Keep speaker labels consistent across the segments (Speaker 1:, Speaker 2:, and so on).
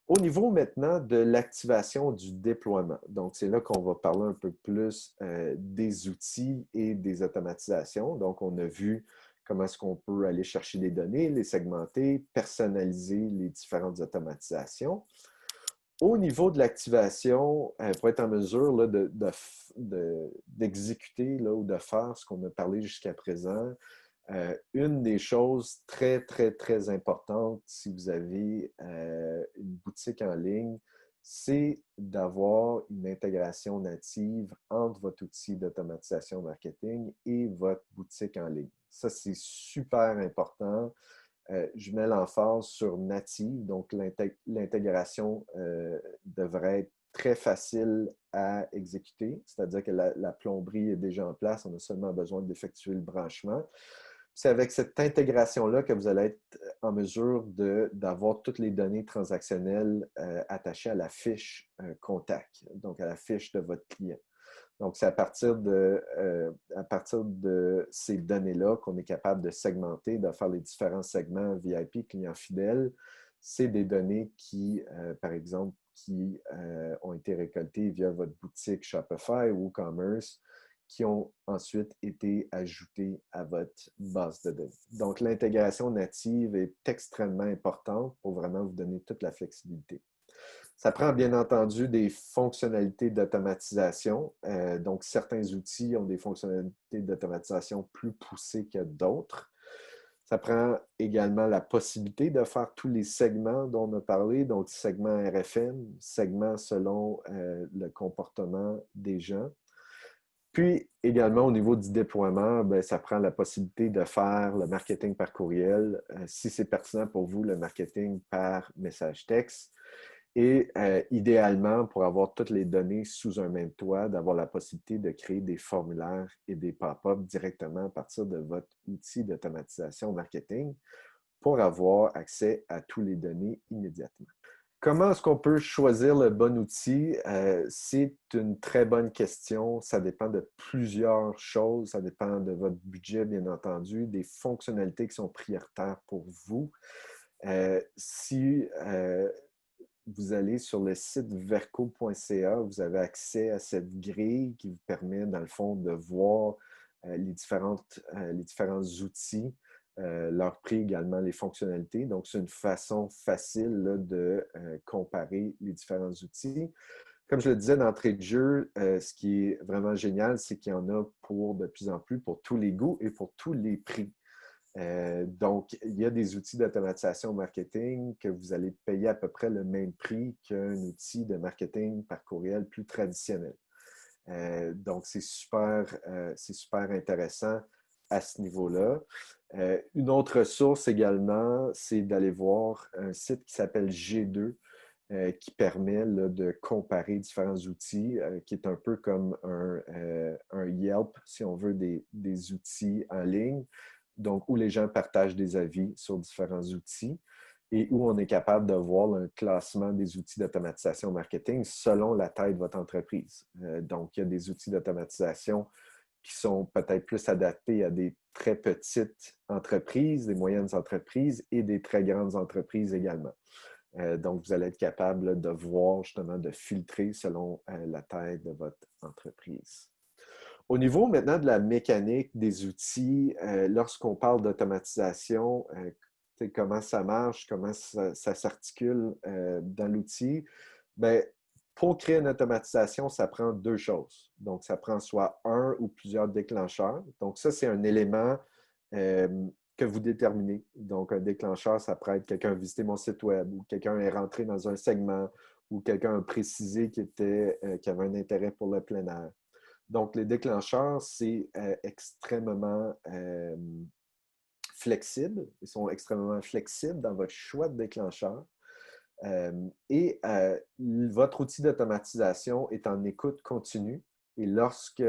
Speaker 1: Au niveau maintenant de l'activation du déploiement, donc c'est là qu'on va parler un peu plus des outils et des automatisations. Donc, on a vu comment est-ce qu'on peut aller chercher des données, les segmenter, personnaliser les différentes automatisations. Au niveau de l'activation, pour être en mesure là, d'exécuter ou de faire ce qu'on a parlé jusqu'à présent, une des choses très, très, très importantes si vous avez une boutique en ligne, c'est d'avoir une intégration native entre votre outil d'automatisation marketing et votre boutique en ligne. Ça, c'est super important. Je mets l'emphase sur native, donc l'intégration devrait être très facile à exécuter, c'est-à-dire que la plomberie est déjà en place, on a seulement besoin d'effectuer le branchement. C'est avec cette intégration-là que vous allez être en mesure d'avoir toutes les données transactionnelles attachées à la fiche contact, donc à la fiche de votre client. Donc, c'est à partir de ces données-là qu'on est capable de segmenter, de faire les différents segments VIP, clients fidèles. C'est des données qui, par exemple, qui ont été récoltées via votre boutique Shopify ou WooCommerce, qui ont ensuite été ajoutées à votre base de données. Donc, l'intégration native est extrêmement importante pour vraiment vous donner toute la flexibilité. Ça prend bien entendu des fonctionnalités d'automatisation. Donc, certains outils ont des fonctionnalités d'automatisation plus poussées que d'autres. Ça prend également la possibilité de faire tous les segments dont on a parlé, donc segments RFM, segments selon le comportement des gens. Puis, également, au niveau du déploiement, bien, ça prend la possibilité de faire le marketing par courriel, si c'est pertinent pour vous, le marketing par message texte. Et idéalement, pour avoir toutes les données sous un même toit, d'avoir la possibilité de créer des formulaires et des pop-up directement à partir de votre outil d'automatisation marketing pour avoir accès à toutes les données immédiatement. Comment est-ce qu'on peut choisir le bon outil? C'est une très bonne question. Ça dépend de plusieurs choses. Ça dépend de votre budget, bien entendu, des fonctionnalités qui sont prioritaires pour vous. Si vous allez sur le site verco.ca, vous avez accès à cette grille qui vous permet, dans le fond, de voir les différents outils, leur prix également, les fonctionnalités. Donc, c'est une façon facile là, de comparer les différents outils. Comme je le disais d'entrée de jeu, ce qui est vraiment génial, c'est qu'il y en a pour de plus en plus, pour tous les goûts et pour tous les prix. Donc, il y a des outils d'automatisation marketing que vous allez payer à peu près le même prix qu'un outil de marketing par courriel plus traditionnel. Donc, c'est super intéressant à ce niveau-là. Une autre source également, c'est d'aller voir un site qui s'appelle G2, qui permet là, de comparer différents outils, qui est un peu comme un Yelp, si on veut, des outils en ligne. Donc, où les gens partagent des avis sur différents outils et où on est capable de voir un classement des outils d'automatisation marketing selon la taille de votre entreprise. Donc, il y a des outils d'automatisation qui sont peut-être plus adaptés à des très petites entreprises, des moyennes entreprises et des très grandes entreprises également. Donc, vous allez être capable là, de voir justement, de filtrer selon la taille de votre entreprise. Au niveau maintenant de la mécanique des outils, lorsqu'on parle d'automatisation, comment ça marche, comment ça s'articule dans l'outil, bien, pour créer une automatisation, ça prend deux choses. Donc, ça prend soit un ou plusieurs déclencheurs. Donc, ça, c'est un élément que vous déterminez. Donc, un déclencheur, ça pourrait être quelqu'un a visité mon site web ou quelqu'un est rentré dans un segment ou quelqu'un a précisé qu'il avait un intérêt pour le plein air. Donc, les déclencheurs, c'est extrêmement flexible. Ils sont extrêmement flexibles dans votre choix de déclencheur. Votre outil d'automatisation est en écoute continue. Et lorsque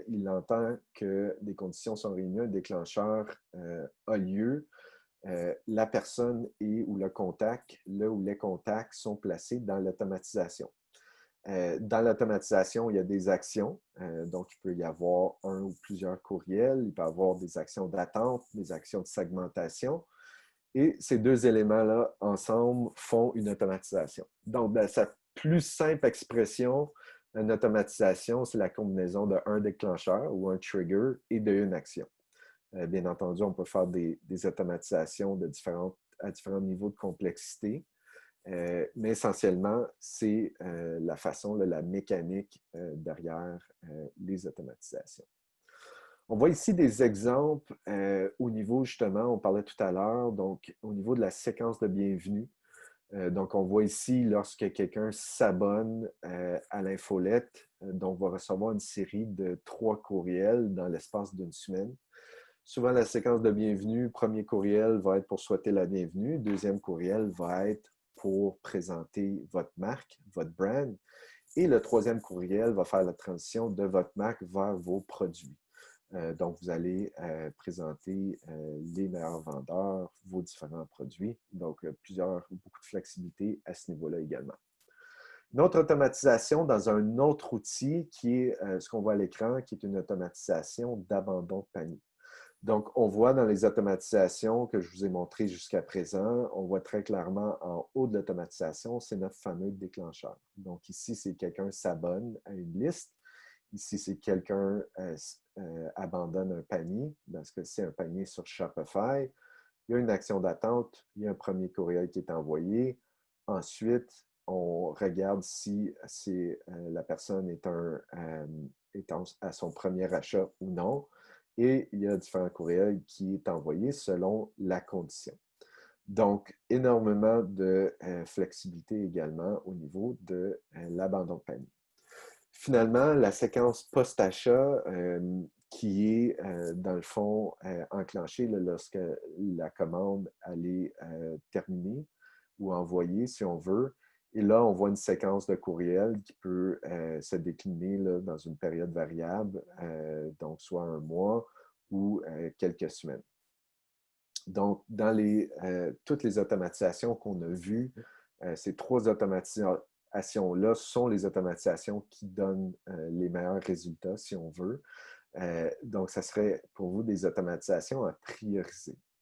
Speaker 1: il entend que des conditions sont réunies, un déclencheur a lieu, la personne ou le contact, le ou les contacts sont placés dans l'automatisation. Dans l'automatisation, il y a des actions. Donc, il peut y avoir un ou plusieurs courriels. Il peut y avoir des actions d'attente, des actions de segmentation. Et ces deux éléments-là, ensemble, font une automatisation. Donc, dans sa plus simple expression, une automatisation, c'est la combinaison d'un déclencheur ou un trigger et d'une action. Bien entendu, on peut faire des automatisations à différents niveaux de complexité, mais essentiellement, c'est la façon, la mécanique derrière les automatisations. On voit ici des exemples au niveau, justement, on parlait tout à l'heure, donc au niveau de la séquence de bienvenue. Donc, on voit ici, lorsque quelqu'un s'abonne à l'infolette, donc va recevoir une série de 3 courriels dans l'espace d'une semaine. Souvent, la séquence de bienvenue, premier courriel va être pour souhaiter la bienvenue. Deuxième courriel va être pour présenter votre marque, votre brand. Et le troisième courriel va faire la transition de votre marque vers vos produits. Donc, vous allez présenter les meilleurs vendeurs, vos différents produits. Donc, beaucoup de flexibilité à ce niveau-là également. Une autre automatisation dans un autre outil qui est ce qu'on voit à l'écran, qui est une automatisation d'abandon de panier. Donc, on voit dans les automatisations que je vous ai montrées jusqu'à présent, on voit très clairement en haut de l'automatisation, c'est notre fameux déclencheur. Donc, ici, c'est quelqu'un s'abonne à une liste. Ici, c'est quelqu'un abandonne un panier, parce que c'est un panier sur Shopify. Il y a une action d'attente, il y a un premier courriel qui est envoyé. Ensuite, on regarde si la personne est à son premier achat ou non. Et il y a différents courriels qui est envoyé selon la condition. Donc, énormément de flexibilité également au niveau de l'abandon de panier. Finalement, la séquence post-achat qui est, dans le fond, enclenchée lorsque la commande est terminée ou envoyée, si on veut. Et là, on voit une séquence de courriels qui peut se décliner là, dans une période variable, donc soit un mois ou quelques semaines. Donc, dans toutes les automatisations qu'on a vues, ces 3 automatisations-là sont les automatisations qui donnent les meilleurs résultats, si on veut. Donc, ça serait pour vous des automatisations à prioriser.